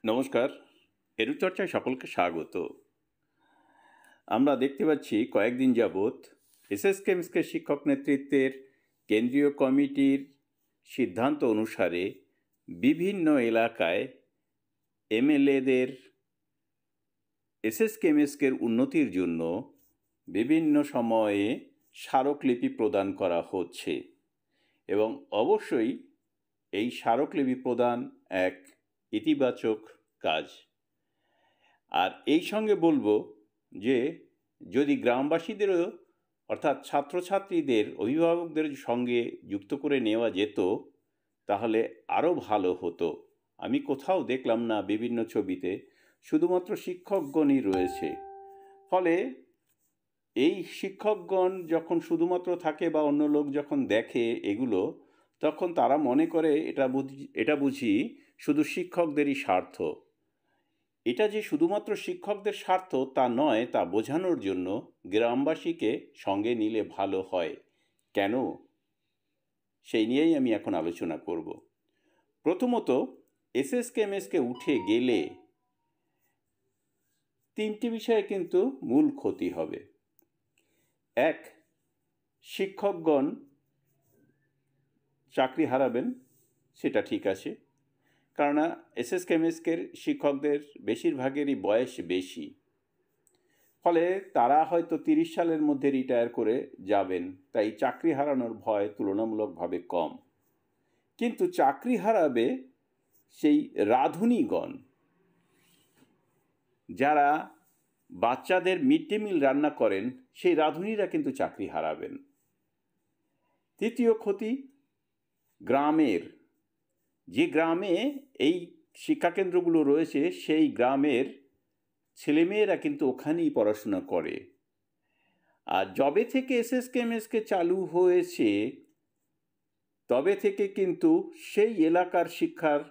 নমস্কার। এরূপচর্চায় সকলকে স্বাগত। আমরা দেখতে পাচ্ছি কয়েকদিন যাবৎ এসএসকেএমএসকে শিক্ষক নেতৃত্বের কেন্দ্রীয় কমিটির সিদ্ধান্ত অনুসারে বিভিন্ন এলাকায় এমএলএদের এসএসকেএমএসকের উন্নতির জন্য বিভিন্ন সময়ে স্মারকলিপি প্রদান করা হচ্ছে এবং অবশ্যই এই স্মারকলিপি প্রদান এক ইতিবাচক কাজ। আর এই সঙ্গে বলবো যে যদি গ্রামবাসীদেরও অর্থাৎ ছাত্রছাত্রীদের অভিভাবকদের সঙ্গে যুক্ত করে নেওয়া যেত তাহলে আরও ভালো হতো। আমি কোথাও দেখলাম না বিভিন্ন ছবিতে শুধুমাত্র শিক্ষকগণই রয়েছে। ফলে এই শিক্ষকগণ যখন শুধুমাত্র থাকে বা অন্য লোক যখন দেখে এগুলো, তখন তারা মনে করে এটা বুঝি শুধু শিক্ষকদেরই স্বার্থ। এটা যে শুধুমাত্র শিক্ষকদের স্বার্থ তা নয়, তা বোঝানোর জন্য গ্রামবাসীকে সঙ্গে নিলে ভালো হয়। কেন? সেই নিয়েই আমি এখন আলোচনা করব। প্রথমত, এসএসকেএমএসকে উঠে গেলে তিনটি বিষয়ে কিন্তু মূল ক্ষতি হবে। এক, শিক্ষকগণ চাকরি হারাবেন, সেটা ঠিক আছে, কারণ এসএসকেএমএসকের শিক্ষকদের বেশিরভাগেরই বয়স বেশি। ফলে তারা হয়তো 30 সালের মধ্যে রিটায়ার করে যাবেন, তাই চাকরি হারানোর ভয় তুলনামূলকভাবে কম। কিন্তু চাকরি হারাবে সেই রাঁধুনিগণ, যারা বাচ্চাদের মিড ডে মিল রান্না করেন, সেই রাঁধুনিরা কিন্তু চাকরি হারাবেন। তৃতীয় ক্ষতি, গ্রামের, যে গ্রামে এই শিক্ষাকেন্দ্রগুলো রয়েছে সেই গ্রামের ছেলেমেয়েরা কিন্তু ওখানেই পড়াশোনা করে। আর যবে থেকে এসএসকেএমএসকে চালু হয়েছে তবে থেকে কিন্তু সেই এলাকার শিক্ষার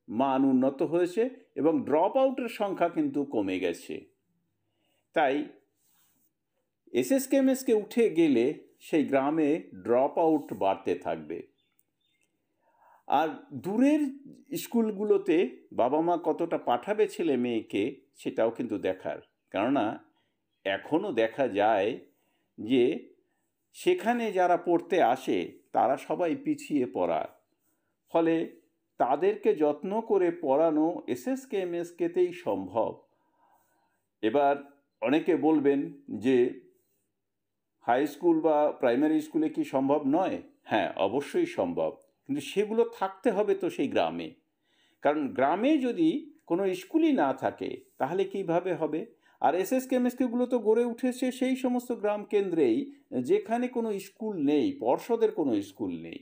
মান উন্নত হয়েছে এবং ড্রপ আউটের সংখ্যা কিন্তু কমে গেছে। তাই এসএসকেএমএসকে উঠে গেলে সেই গ্রামে ড্রপ আউট বাড়তে থাকবে। আর দূরের স্কুলগুলোতে বাবা মা কতটা পাঠাবে ছেলে মেয়েকে সেটাও কিন্তু দেখার, কেননা এখনও দেখা যায় যে সেখানে যারা পড়তে আসে তারা সবাই পিছিয়ে পড়া। ফলে তাদেরকে যত্ন করে পড়ানো এসএসকেএমএসকেতেই সম্ভব। এবার অনেকে বলবেন যে হাই স্কুল বা প্রাইমারি স্কুলে কি সম্ভব নয়? হ্যাঁ, অবশ্যই সম্ভব, কিন্তু সেগুলো থাকতে হবে তো সেই গ্রামে। কারণ গ্রামে যদি কোনো স্কুলই না থাকে তাহলে কিভাবে হবে? আর এসএসকেএমএসকেগুলো তো গড়ে উঠেছে সেই সমস্ত গ্রাম কেন্দ্রেই যেখানে কোনো স্কুল নেই, পর্ষদের কোনো স্কুল নেই।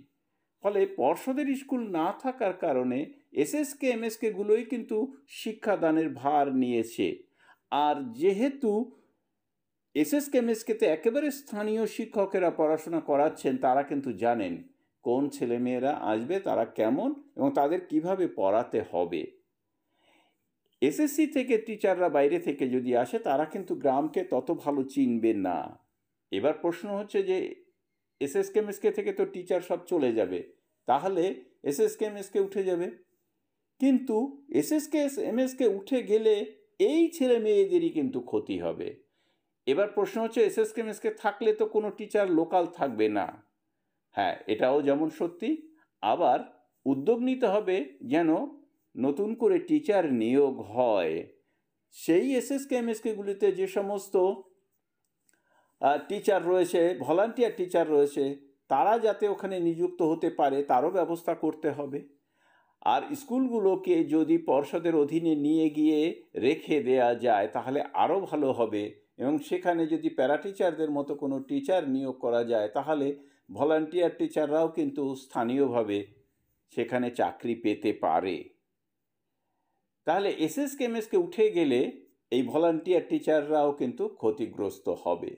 ফলে পর্ষদের স্কুল না থাকার কারণে এসএসকেএমএসকেগুলোই কিন্তু শিক্ষাদানের ভার নিয়েছে। আর যেহেতু এসএসকেএমএসকেতে একেবারে স্থানীয় শিক্ষকেরা পড়াশোনা করাচ্ছেন, তারা কিন্তু জানেন কোন ছেলেমেয়েরা আসবে, তারা কেমন এবং তাদের কিভাবে পড়াতে হবে। এসএসসি থেকে টিচাররা বাইরে থেকে যদি আসে তারা কিন্তু গ্রামকে তত ভালো চিনবে না। এবার প্রশ্ন হচ্ছে যে এসএসকেএমএসকে থেকে তো টিচার সব চলে যাবে, তাহলে এসএসকেএমএসকে উঠে যাবে। কিন্তু এসএসকেএমএসকে উঠে গেলে এই ছেলে মেয়েদেরই কিন্তু ক্ষতি হবে। এবার প্রশ্ন হচ্ছে এসএসকেএমএসকে থাকলে তো কোনো টিচার লোকাল থাকবে না। হ্যাঁ, এটাও যেমন সত্যি, আবার উদ্যোগ নিতে হবে যেন নতুন করে টিচার নিয়োগ হয়। সেই এসএসকেএমএসকেগুলিতে যে সমস্ত টিচার রয়েছে, ভলান্টিয়ার টিচার রয়েছে, তারা যাতে ওখানে নিযুক্ত হতে পারে তারও ব্যবস্থা করতে হবে। আর স্কুলগুলোকে যদি পর্ষদের অধীনে নিয়ে গিয়ে রেখে দেয়া যায় তাহলে আরও ভালো হবে, এবং সেখানে যদি প্যারা টিচারদের মতো কোনো টিচার নিয়োগ করা যায় তাহলে ভলান্টিয়ার টিচাররাও কিন্তু স্থানীয়ভাবে সেখানে চাকরি পেতে পারে। তাহলে এসএসকেএমএসকে উঠে গেলে এই ভলান্টিয়ার টিচাররাও কিন্তু ক্ষতিগ্রস্ত হবে।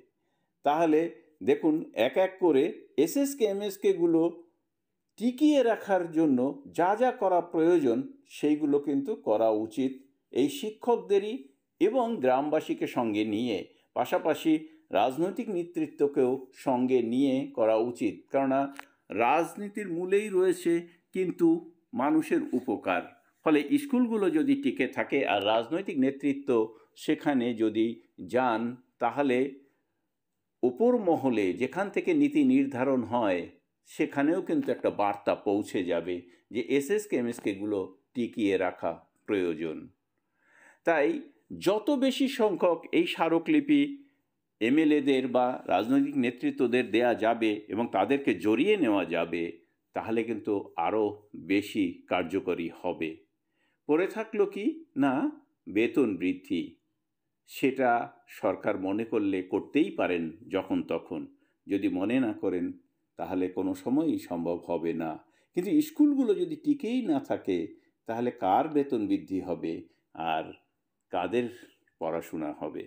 তাহলে দেখুন, এক এক করে এসএসকেএমএসকেগুলো টিকিয়ে রাখার জন্য যা যা করা প্রয়োজন সেইগুলো কিন্তু করা উচিত এই শিক্ষকদেরই এবং গ্রামবাসীকে সঙ্গে নিয়ে, পাশাপাশি রাজনৈতিক নেতৃত্বকেও সঙ্গে নিয়ে করা উচিত। কেননা রাজনীতির মূলেই রয়েছে কিন্তু মানুষের উপকার। ফলে স্কুলগুলো যদি টিকে থাকে আর রাজনৈতিক নেতৃত্ব সেখানে যদি যান, তাহলে উপর মহলে যেখান থেকে নীতি নির্ধারণ হয় সেখানেও কিন্তু একটা বার্তা পৌঁছে যাবে যে এসএসকে এমএসকেগুলো টিকিয়ে রাখা প্রয়োজন। তাই যত বেশি সংখ্যক এই স্মারকলিপি এমএলএদের বা রাজনৈতিক নেতৃত্বদের দেয়া যাবে এবং তাদেরকে জড়িয়ে নেওয়া যাবে, তাহলে কিন্তু আরও বেশি কার্যকরী হবে। পড়ে থাকলো কি না, বেতন বৃদ্ধি, সেটা সরকার মনে করলে করতেই পারেন যখন তখন। যদি মনে না করেন তাহলে কোনো সময়ই সম্ভব হবে না। কিন্তু স্কুলগুলো যদি টিকেই না থাকে তাহলে কার বেতন বৃদ্ধি হবে আর কাদের পড়াশোনা হবে?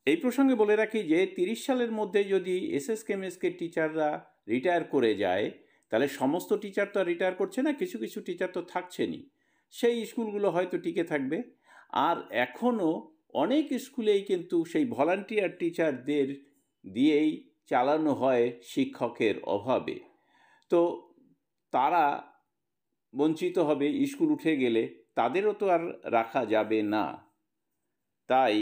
এই প্রসঙ্গে বলে রাখি যে 30 সালের মধ্যে যদি এসএসকেএমএসকে টিচাররা রিটায়ার করে যায়, তাহলে সমস্ত টিচার তো আর রিটায়ার করছে না, কিছু কিছু টিচার তো থাকছেনই। সেই স্কুলগুলো হয়তো টিকে থাকবে। আর এখনও অনেক স্কুলেই কিন্তু সেই ভলান্টিয়ার টিচারদের দিয়েই চালানো হয় শিক্ষকের অভাবে। তো তারা বঞ্চিত হবে, স্কুল উঠে গেলে তাদেরও তো আর রাখা যাবে না। তাই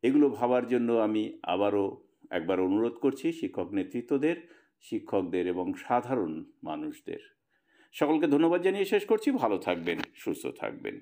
এগুলো ভাবার জন্য আমি আবারও একবার অনুরোধ করছি শিক্ষক নেতৃত্বদের, শিক্ষকদের এবং সাধারণ মানুষদের। সকলকে ধন্যবাদ জানিয়ে শেষ করছি। ভালো থাকবেন, সুস্থ থাকবেন।